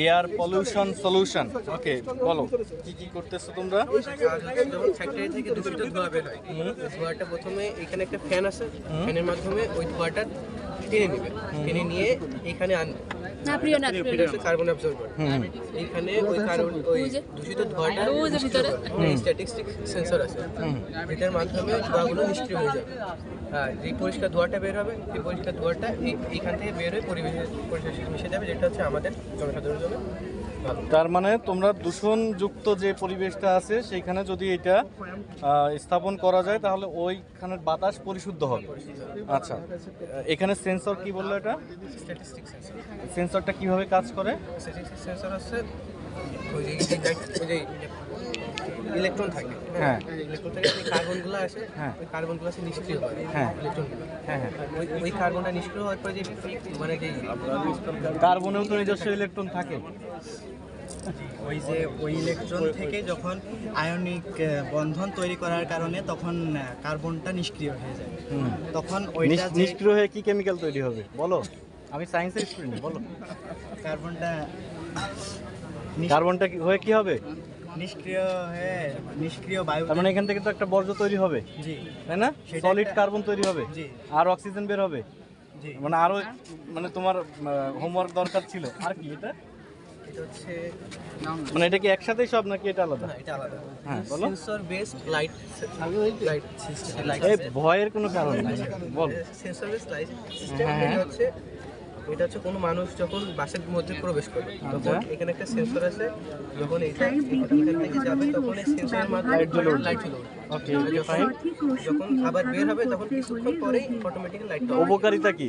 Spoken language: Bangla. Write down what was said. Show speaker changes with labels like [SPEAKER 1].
[SPEAKER 1] Air pollution solution. ওকে, বলো কি কি করতেছো তোমরা?
[SPEAKER 2] যখন ফ্যাক্টরি থেকে দূষিত ধোঁয়া বের হয়, ধোঁয়াটা প্রথমে এখানে একটা ফ্যান আছে, ফ্যানের মাধ্যমে ওই ধোঁয়াটা টেনে নেবে, টেনে নিয়ে এখানে আনবে। কার্বন অ্যাবজর্বার, এইখানে ওই কার্বন ওই দূষিত ধোঁয়াটা স্ট্যাটিস্টিক সেন্সর আছে, এটার মাধ্যমে ধোঁয়াগুলো নিষ্ক্রিয় হয়ে যাবে। আর এই পরিষ্কার ধোঁয়াটা বের হবে, এই পরিষ্কার ধোঁয়াটা এইখান থেকে বের হয়ে পরিবেশের সাথে মিশে যাবে, যেটা হচ্ছে আমাদের জনসাধারণের জন্য ভালো।
[SPEAKER 1] তার মানে তোমরা দূষণযুক্ত যে পরিবেশটা আছে সেইখানে যদি এটা স্থাপন করা যায় তাহলে ওইখানের বাতাস পরিশুদ্ধ হবে। আচ্ছা, এখানে সেন্সর কি বললো এটা?
[SPEAKER 2] Statistic sensor.
[SPEAKER 1] সেন্সরটা কিভাবে কাজ করে?
[SPEAKER 2] স্ট্যাটিস্টিক সেন্সর হচ্ছে ওই যে ইলেকট্রন থাকে,
[SPEAKER 1] হ্যাঁ,
[SPEAKER 2] ইলেকট্রন থেকে যে কার্বনগুলো আসে,
[SPEAKER 1] হ্যাঁ,
[SPEAKER 2] ওই কার্বনগুলো আসে নিষ্ক্রিয় হয়,
[SPEAKER 1] হ্যাঁ,
[SPEAKER 2] ইলেকট্রনগুলো,
[SPEAKER 1] হ্যাঁ, হ্যাঁ।
[SPEAKER 2] ওই কার্বনটা নিষ্ক্রিয় হওয়ার পরে যে মানে যে
[SPEAKER 1] কার্বনেও তো নিজস্ব ইলেকট্রন থাকে।
[SPEAKER 3] ওই ইলেকট্রন থেকে যখন আয়নিক বন্ধন তৈরি করার কারণে তখন কার্বনটা নিষ্ক্রিয় হয়ে যায়, তখন ওইটা
[SPEAKER 1] নিষ্ক্রিয় হয়ে কি কেমিক্যাল তৈরি হবে বলো? আমি সায়েন্সের স্টুডেন্ট, বলো। কার্বনটা হয়ে কি হবে?
[SPEAKER 3] নিষ্ক্রিয় বায়ু।
[SPEAKER 1] তার মানে এখান থেকে তো একটা বর্জ্য তৈরি হবে,
[SPEAKER 3] জি,
[SPEAKER 1] তাই না? সলিড কার্বন তৈরি হবে,
[SPEAKER 3] জি,
[SPEAKER 1] আর অক্সিজেন বের হবে,
[SPEAKER 3] জি।
[SPEAKER 1] মানে আরো, মানে তোমার হোমওয়ার্ক দরকার ছিল। আর কি এটা?
[SPEAKER 2] এটা হচ্ছে
[SPEAKER 1] মানে এটা কি একসাথেই সব নাকি এটা আলাদা?
[SPEAKER 2] না, এটা আলাদা।
[SPEAKER 1] হ্যাঁ, বলো।
[SPEAKER 2] সেন্সর বেসড লাইট সিস্টেম,
[SPEAKER 1] এই ভয়ের কোনো কারণ নেই, বল।
[SPEAKER 2] Sensor based light system.
[SPEAKER 1] হ্যাঁ।
[SPEAKER 2] এটা হচ্ছে কোনো মানুষ যখন বাসের মধ্যে প্রবেশ করবে তখন এখানে একটা সেন্সর আছে, যখন এখান থেকে যাবে তখন এই সেন্সরের মাধ্যমে লাইট জ্বলে উঠবে।
[SPEAKER 1] ওকে, ফাইন।
[SPEAKER 2] যখন আবার বের হবে তখন কিছুক্ষণ পরেই অটোমেটিক লাইটটা
[SPEAKER 1] উপকারিতা কি?